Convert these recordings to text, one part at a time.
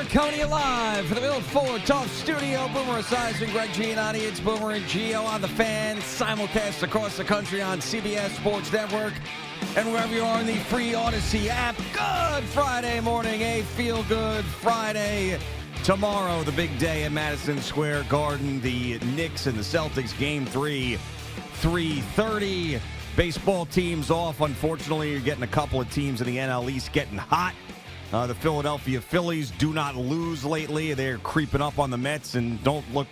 Coming live from the Bill Ford Talk Studio. Boomer Esiason, Greg Giannotti. It's Boomer and Gio on the Fan. Simulcast across the country on CBS Sports Network. And wherever you are in the free Odyssey app. Good Friday morning. A feel-good Friday. Tomorrow, the big day at Madison Square Garden. The Knicks and the Celtics, Game 3, 3:30. Baseball teams off. Unfortunately, you're getting a couple of teams in the NL East getting hot. The Philadelphia Phillies do not lose lately. They're creeping up on the Mets, and don't look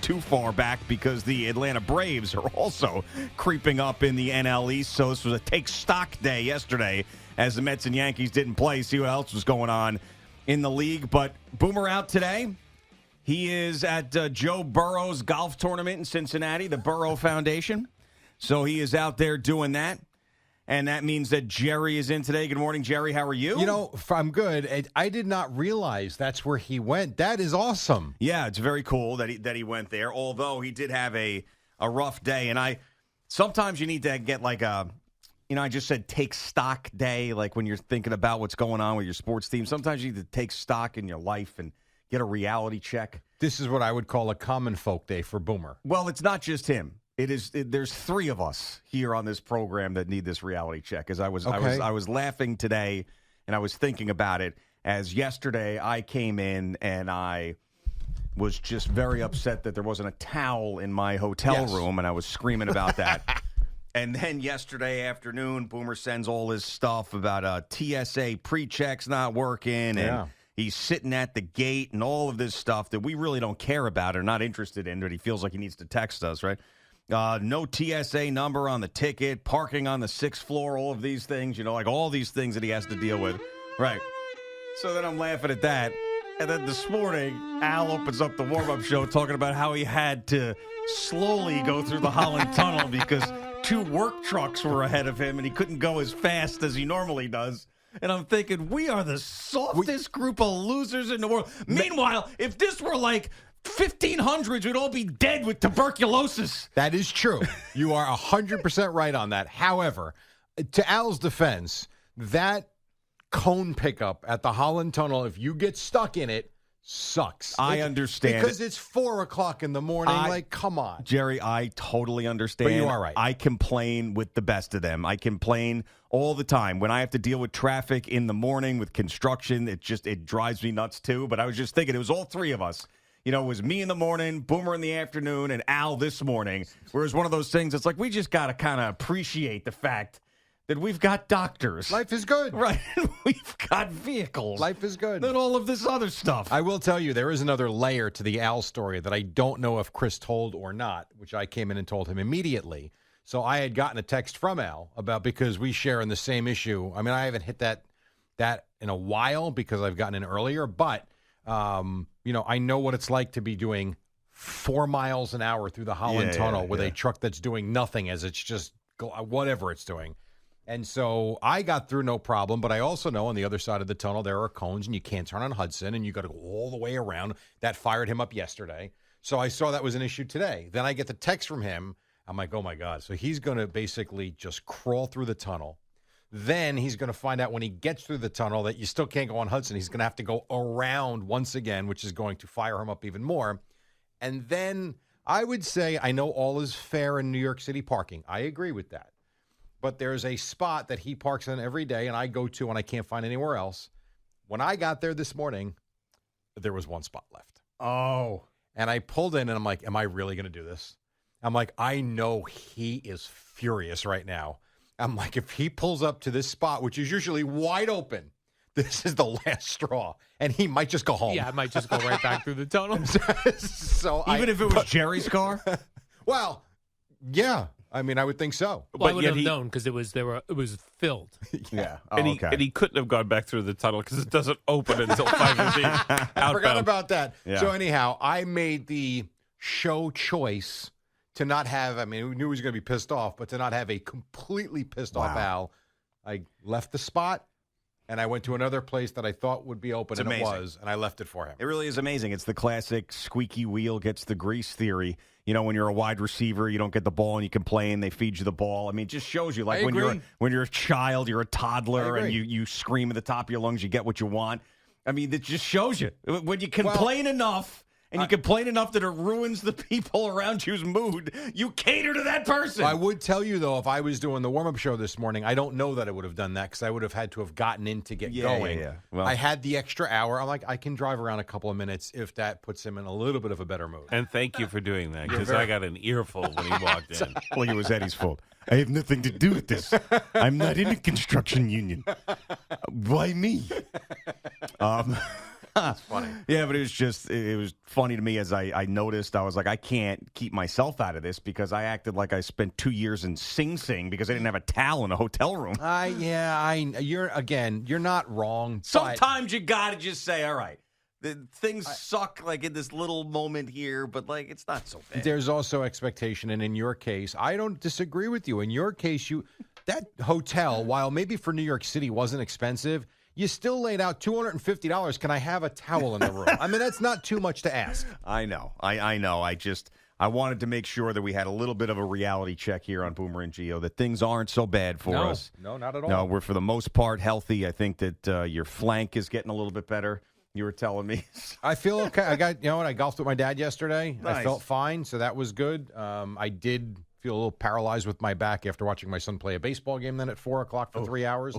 too far back because the Atlanta Braves are also creeping up in the NL East. So this was a take stock day yesterday as the Mets and Yankees didn't play. See what else was going on in the league. But Boomer out today. He is at Joe Burrow's golf tournament in Cincinnati, the Burrow Foundation. So he is out there doing that. And that means that Jerry is in today. Good morning, Jerry. How are you? You know, I'm good. I did not realize that's where he went. That is awesome. Yeah, it's very cool that he went there, although he did have a rough day. And sometimes you need to get like I just said take stock day, like when you're thinking about what's going on with your sports team. Sometimes you need to take stock in your life and get a reality check. This is what I would call a common folk day for Boomer. Well, it's not just him. There's three of us here on this program that need this reality check. As I was laughing today, and I was thinking about it. As yesterday, I came in and I was just very upset that there wasn't a towel in my hotel room, and I was screaming about that. And then yesterday afternoon, Boomer sends all his stuff about TSA pre-checks not working, and he's sitting at the gate, and all of this stuff that we really don't care about or not interested in, but he feels like he needs to text us, right? No TSA number on the ticket, parking on the 6th floor, all of these things, like all these things that he has to deal with. Right. So then I'm laughing at that. And then this morning, Al opens up the warm-up show talking about how he had to slowly go through the Holland Tunnel because 2 work trucks were ahead of him and he couldn't go as fast as he normally does. And I'm thinking, we are the softest group of losers in the world. Meanwhile, if this were like 1500s, we'd all be dead with tuberculosis. That is true. You are 100% right on that. However, to Al's defense, that cone pickup at the Holland Tunnel, if you get stuck in it, sucks. I understand. Because it's 4 o'clock in the morning. Come on. Jerry, I totally understand. But you are right. I complain with the best of them. I complain all the time. When I have to deal with traffic in the morning with construction, it drives me nuts too. But I was just thinking, it was all three of us. It was me in the morning, Boomer in the afternoon, and Al this morning. Whereas one of those things, it's like we just got to kind of appreciate the fact that we've got doctors. Life is good. Right. We've got vehicles. Life is good. And all of this other stuff. I will tell you, there is another layer to the Al story that I don't know if Chris told or not, which I came in and told him immediately. So I had gotten a text from Al because we share in the same issue. I mean, I haven't hit that in a while because I've gotten in earlier, but I know what it's like to be doing 4 miles an hour through the Holland Tunnel with a truck that's doing nothing as it's just whatever it's doing. And so I got through no problem, but I also know on the other side of the tunnel there are cones and you can't turn on Hudson and you got to go all the way around. That fired him up yesterday. So I saw that was an issue today. Then I get the text from him. I'm like, oh, my God. So he's going to basically just crawl through the tunnel. Then he's going to find out when he gets through the tunnel that you still can't go on Hudson. He's going to have to go around once again, which is going to fire him up even more. And then I would say I know all is fair in New York City parking. I agree with that. But there's a spot that he parks in every day and I go to and I can't find anywhere else. When I got there this morning, there was one spot left. Oh. And I pulled in and I'm like, am I really going to do this? I'm like, I know he is furious right now. I'm like, if he pulls up to this spot, which is usually wide open, this is the last straw. And he might just go home. Yeah, I might just go right back through the tunnel. Even if it was Jerry's car? Well, yeah. I mean, I would think so. Well, I would have known because it was filled. Yeah. Oh, and he couldn't have gone back through the tunnel because it doesn't open until 5:15. I forgot about that. Yeah. So anyhow, I made the show choice to not have, I mean, we knew he was going to be pissed off, but to not have a completely pissed off Al. I left the spot, and I went to another place that I thought would be open, it was, and I left it for him. It really is amazing. It's the classic squeaky wheel gets the grease theory. When you're a wide receiver, you don't get the ball and you complain, they feed you the ball. I mean, it just shows you, like when you're a child, you're a toddler, and you scream at the top of your lungs, you get what you want. I mean, it just shows you. When you complain enough, and you complain enough that it ruins the people around you's mood, you cater to that person. I would tell you, though, if I was doing the warm-up show this morning, I don't know that I would have done that because I would have had to have gotten in to get going. Yeah. Well, I had the extra hour. I'm like, I can drive around a couple of minutes if that puts him in a little bit of a better mood. And thank you for doing that, because I got an earful when he walked in. well, it was Eddie's fault. I have nothing to do with this. I'm not in a construction union. Why me? That's funny. Yeah, but it was funny to me as I noticed. I was like, I can't keep myself out of this because I acted like I spent 2 years in Sing Sing because I didn't have a towel in a hotel room. You're not wrong. Sometimes you got to just say, all right, things suck like in this little moment here, but like it's not so bad. There's also expectation, and in your case, I don't disagree with you. In your case, that hotel, while maybe for New York City wasn't expensive, you still laid out $250. Can I have a towel in the room? I mean, that's not too much to ask. I know. I know. I wanted to make sure that we had a little bit of a reality check here on Boomer and Gio, that things aren't so bad for us. No, not at all. No, we're for the most part healthy. I think that your flank is getting a little bit better. You were telling me. I feel okay. I golfed with my dad yesterday. Nice. I felt fine, so that was good. I did feel a little paralyzed with my back after watching my son play a baseball game then at 4 o'clock for 3 hours.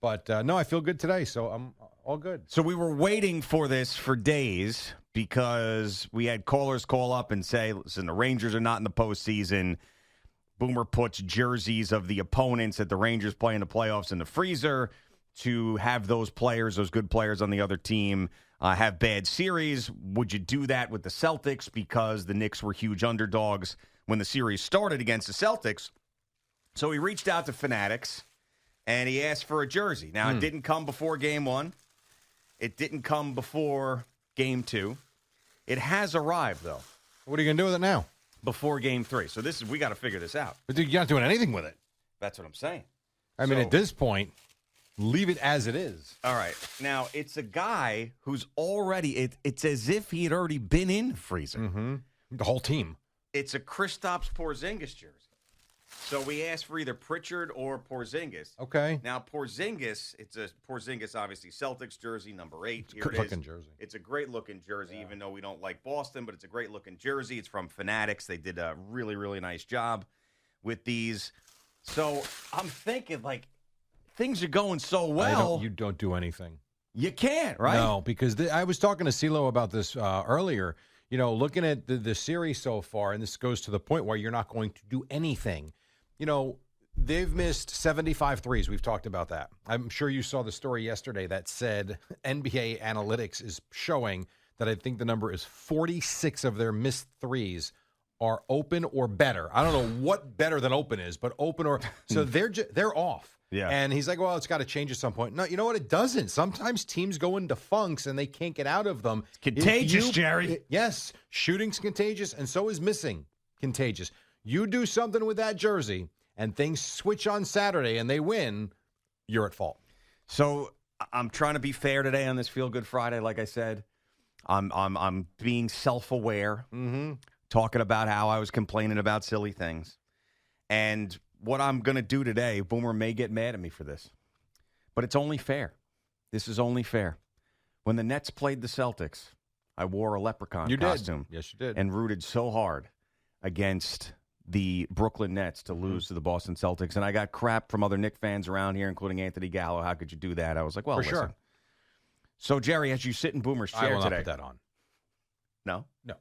But, no, I feel good today, so I'm all good. So we were waiting for this for days because we had callers call up and say, listen, the Rangers are not in the postseason. Boomer puts jerseys of the opponents that the Rangers play in the playoffs in the freezer to have those good players on the other team, have bad series. Would you do that with the Celtics because the Knicks were huge underdogs when the series started against the Celtics? So he reached out to Fanatics. And he asked for a jersey. Now, it didn't come before Game 1. It didn't come before Game 2. It has arrived, though. What are you going to do with it now? Before Game 3. So we got to figure this out. But you're not doing anything with it. That's what I'm saying. I mean, at this point, leave it as it is. All right. Now, it's a guy who's already, it's as if he had already been in the freezer. Mm-hmm. The whole team. It's a Kristaps Porzingis jersey. So we asked for either Pritchard or Porzingis. Okay. Now, Porzingis, it's a Porzingis, obviously, Celtics jersey, number 8. Here Good it looking is. jersey. It's a great-looking jersey, even though we don't like Boston, but it's a great-looking jersey. It's from Fanatics. They did a really, really nice job with these. So I'm thinking, like, things are going so well. You don't do anything. You can't, right? No, because I was talking to CeeLo about this earlier. You know, looking at the series so far, and this goes to the point where you're not going to do anything. You know, they've missed 75 threes. We've talked about that. I'm sure you saw the story yesterday that said NBA analytics is showing that I think the number is 46 of their missed threes are open or better. I don't know what better than open is, but open or so they're off. Yeah. And he's like, well, it's got to change at some point. No, you know what? It doesn't. Sometimes teams go into funks and they can't get out of them. It's contagious, Jerry. Yes. Shooting's contagious, and so is missing contagious. You do something with that jersey and things switch on Saturday and they win, you're at fault. So I'm trying to be fair today on this Feel Good Friday, like I said. I'm being self-aware, talking about how I was complaining about silly things. And what I'm going to do today, Boomer may get mad at me for this, but it's only fair. This is only fair. When the Nets played the Celtics, I wore a leprechaun costume. Yes, you did. And rooted so hard against the Brooklyn Nets to lose to the Boston Celtics. And I got crap from other Knicks fans around here, including Anthony Gallo. How could you do that? I was like, well, For listen. sure. So, Jerry, as you sit in Boomer's chair I will today. not put that on. No? No.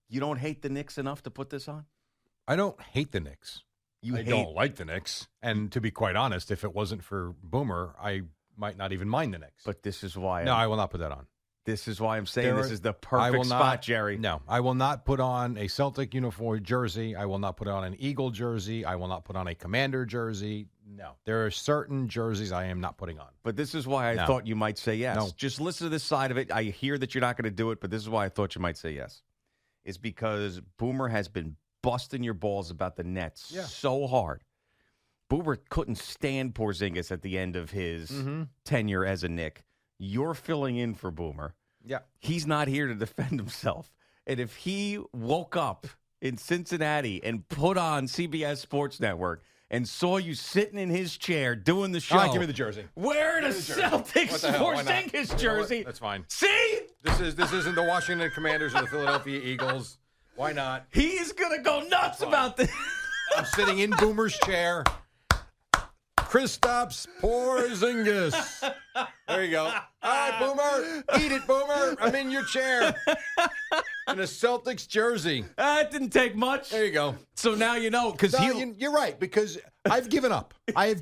You don't hate the Knicks enough to put this on? I don't hate the Knicks. I hate- don't like the Knicks. And to be quite honest, if it wasn't for Boomer, I might not even mind the Knicks. But this is why. No, I will not put that on. This is why I'm saying this is the I will perfect not- spot, Jerry. No, I will not put on a Celtic uniform jersey. I will not put on an Eagle jersey. I will not put on a Commander jersey. No. There are certain jerseys I am not putting on. But this is why I thought you might say yes. No. Just listen to this side of it. I hear that you're not going to do it, but this is why I thought you might say yes. Is because Boomer has been busting your balls about the Nets so hard. Boomer couldn't stand Porzingis at the end of his tenure as a Knick. You're filling in for Boomer. Yeah. He's not here to defend himself. And if he woke up in Cincinnati and put on CBS Sports Network and saw you sitting in his chair doing the show. All right, give me the jersey. Wearing a Celtics Porzingis jersey. That's fine. See? This isn't the Washington Commanders or the Philadelphia Eagles. Why not? He is going to go nuts about this. I'm sitting in Boomer's chair. Kristaps Porzingis. There you go. All right, Boomer. Eat it, Boomer. I'm in your chair. In a Celtics jersey. It didn't take much. There you go. So now you know, because you're right, because I've given up. I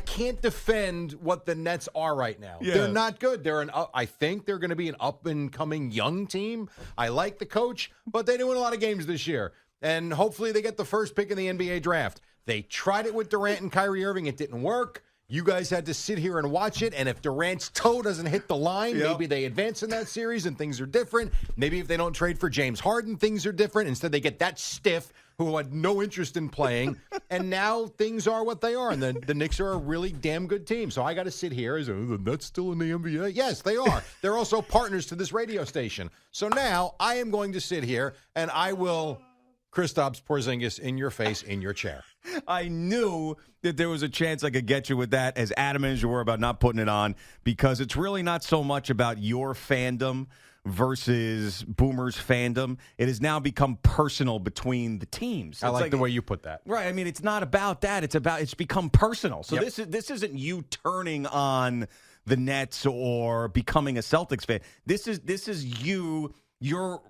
can't defend what the Nets are right now. Yeah. They're not good. I think they're going to be an up-and-coming young team. I like the coach, but they didn't win a lot of games this year. And hopefully they get the first pick in the NBA draft. They tried it with Durant and Kyrie Irving. It didn't work. You guys had to sit here and watch it. And if Durant's toe doesn't hit the line, maybe they advance in that series and things are different. Maybe if they don't trade for James Harden, things are different. Instead, they get that stiff who had no interest in playing. And now things are what they are. And the Knicks are a really damn good team. So I got to sit here as, the Nets still in the NBA? Yes, they are. They're also partners to this radio station. So now I am going to sit here and I will Kristaps Porzingis in your face, in your chair. I knew that there was a chance I could get you with that, as adamant as you were about not putting it on, because it's really not so much about your fandom versus Boomer's fandom. It has now become personal between the teams. I like the way you put that. Right. I mean, it's not about that. It's become personal. So this isn't you turning on the Nets or becoming a Celtics fan. This is your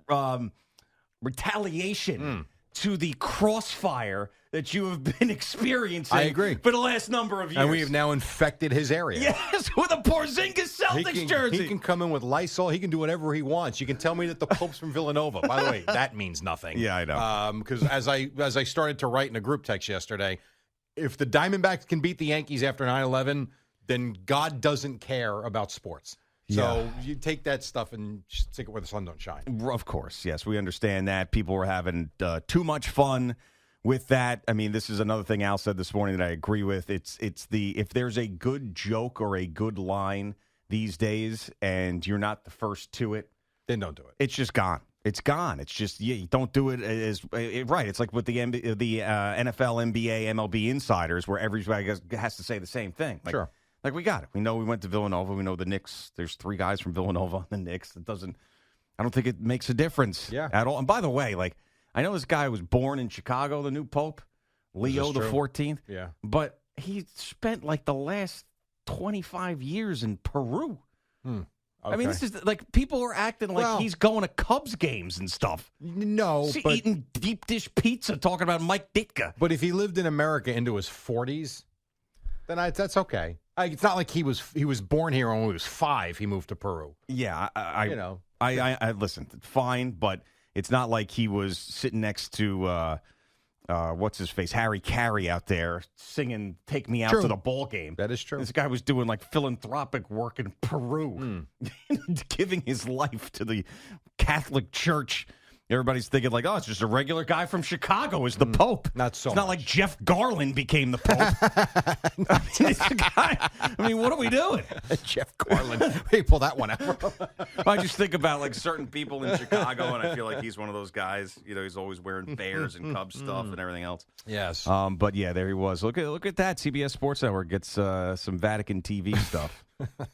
retaliation to the crossfire that you have been experiencing. I agree. For the last number of years. And we have now infected his area. Yes, with a Porzingis Celtics jersey. He can come in with Lysol. He can do whatever he wants. You can tell me that the Pope's from Villanova. By the way, that means nothing. Yeah, I know. Because as I started to write in a group text yesterday, if the Diamondbacks can beat the Yankees after 9/11, then God doesn't care about sports. So you take that stuff and just take it where the sun don't shine. Of course, yes, we understand that. People were having too much fun with that. I mean, this is another thing Al said this morning that I agree with. It's if there's a good joke or a good line these days and you're not the first to it, then don't do it. It's just gone. It's gone. It's just you don't do it as right. It's like with the NFL, NBA, MLB insiders, where everybody has to say the same thing. Like, sure. Like, we got it. We know we went to Villanova. We know the Knicks. There's 3 guys from Villanova on the Knicks. I don't think it makes a difference at all. And by the way, like, I know this guy was born in Chicago, the new Pope, Leo the 14th. Yeah. But he spent, like, the last 25 years in Peru. Okay. I mean, this is, like, people are acting like he's going to Cubs games and stuff. No, but eating deep dish pizza, talking about Mike Ditka. But if he lived in America into his 40s, then that's okay. It's not like he was born here when he was 5. He moved to Peru. Yeah, I listen. Fine, but it's not like he was sitting next to what's his face, Harry Carey out there singing "Take Me Out to the Ball Game." That is true. This guy was doing like philanthropic work in Peru, giving his life to the Catholic Church. Everybody's thinking like, oh, it's just a regular guy from Chicago is the Pope. Not so It's not much. like Jeff Garland became the Pope. I mean, what are we doing? Jeff Garland. He pulled that one out. I just think about like certain people in Chicago, and I feel like he's one of those guys. You know, he's always wearing Bears and Cubs stuff and everything else. Yes. But yeah, there he was. Look at that. CBS Sports Network gets some Vatican TV stuff.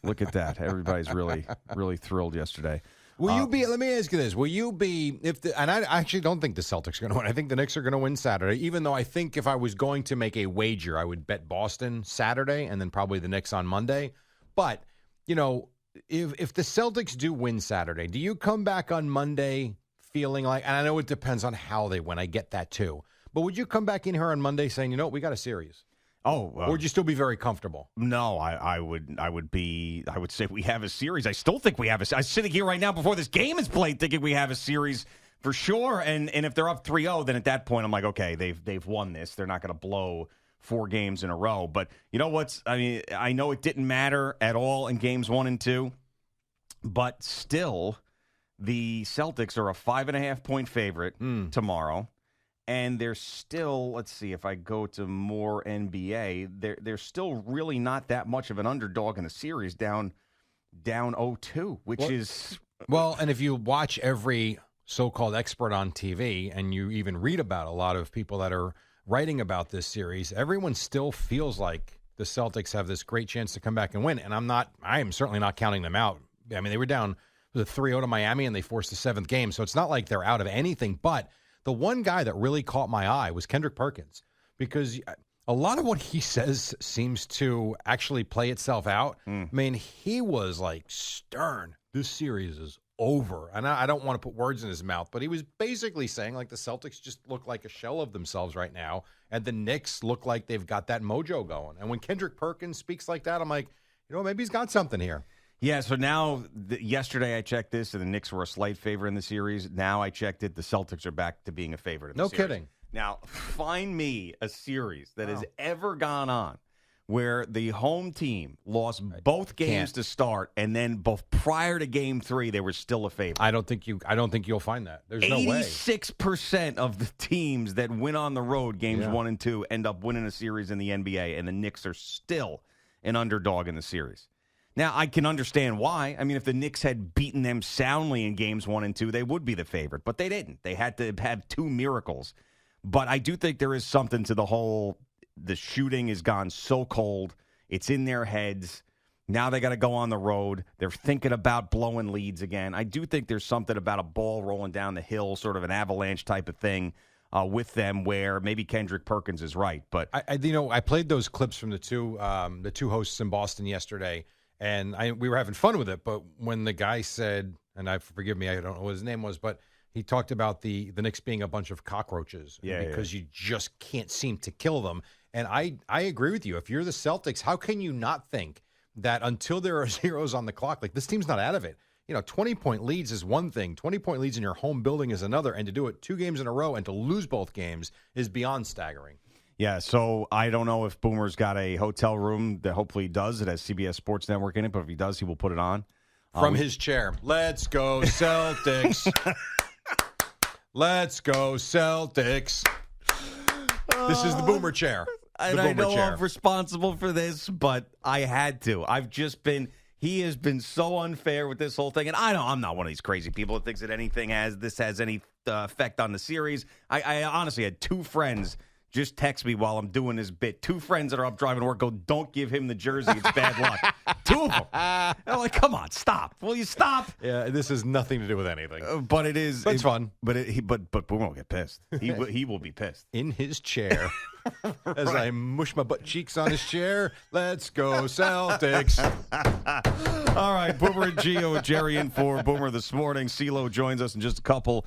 Look at that. Everybody's really thrilled yesterday. Will you be? Let me ask you this: will you be and I actually don't think the Celtics are going to win. I think the Knicks are going to win Saturday. Even though I think if I was going to make a wager, I would bet Boston Saturday and then probably the Knicks on Monday. But you know, if the Celtics do win Saturday, do you come back on Monday feeling like? And I know it depends on how they win. I get that too. But would you come back in here on Monday saying, you know, we got a series? Oh, or would you still be very comfortable? No, I would say we have a series. I still think we have I'm sitting here right now before this game is played thinking we have a series for sure. And if they're up 3-0, then at that point I'm like, okay, they've won this. They're not going to blow 4 games in a row. But you know I know it didn't matter at all in games 1 and 2, but still the Celtics are a 5.5-point favorite tomorrow. And they're still, let's see, if I go to more NBA, they're still really not that much of an underdog in the series, down 0-2, which is... Well, and if you watch every so-called expert on TV, and you even read about a lot of people that are writing about this series, everyone still feels like the Celtics have this great chance to come back and win. And I am certainly not counting them out. I mean, they were down with a 3-0 to Miami, and they forced the 7th game. So it's not like they're out of anything. But the one guy that really caught my eye was Kendrick Perkins, because a lot of what he says seems to actually play itself out. I mean, he was like stern. This series is over. And I don't want to put words in his mouth, but he was basically saying like the Celtics just look like a shell of themselves right now, and the Knicks look like they've got that mojo going. And when Kendrick Perkins speaks like that, I'm like, maybe he's got something here. Yeah, so now, yesterday I checked this, and the Knicks were a slight favorite in the series. Now I checked it, the Celtics are back to being a favorite in the series. No kidding. Now, find me a series that has ever gone on where the home team lost both games to start, and then both prior to Game 3 they were still a favorite. I don't think you'll find that. There's no way. 86% of the teams that win on the road games 1 and 2 end up winning a series in the NBA, and the Knicks are still an underdog in the series. Now, I can understand why. I mean, if the Knicks had beaten them soundly in games 1 and 2, they would be the favorite, but they didn't. They had to have 2 miracles. But I do think there is something to the shooting has gone so cold. It's in their heads. Now they got to go on the road. They're thinking about blowing leads again. I do think there's something about a ball rolling down the hill, sort of an avalanche type of thing with them, where maybe Kendrick Perkins is right. But I played those clips from the two hosts in Boston yesterday, and we were having fun with it. But when the guy said, and forgive me, I don't know what his name was, but he talked about the Knicks being a bunch of cockroaches because you just can't seem to kill them. And I agree with you. If you're the Celtics, how can you not think that until there are zeros on the clock, like this team's not out of it? 20-point leads is one thing. 20-point leads in your home building is another. And to do it 2 games in a row and to lose both games is beyond staggering. Yeah, so I don't know if Boomer's got a hotel room that hopefully he does. It has CBS Sports Network in it, but if he does, he will put it on. From his chair. Let's go, Celtics. Let's go, Celtics. This is the Boomer chair. And I know I'm responsible for this, but I had to. He has been so unfair with this whole thing. And I'm not one of these crazy people that thinks that anything has any effect on the series. I honestly had 2 friends just text me while I'm doing this bit. 2 friends that are up driving to work go, don't give him the jersey. It's bad luck. 2 of them. I'm like, come on, stop. Will you stop? Yeah, this has nothing to do with anything. But it is. It's fun. But Boomer will get pissed. He will be pissed. In his chair. As I mush my butt cheeks on his chair. Let's go, Celtics. All right, Boomer and Gio and Jerry in for Boomer this morning. CeeLo joins us in just a couple.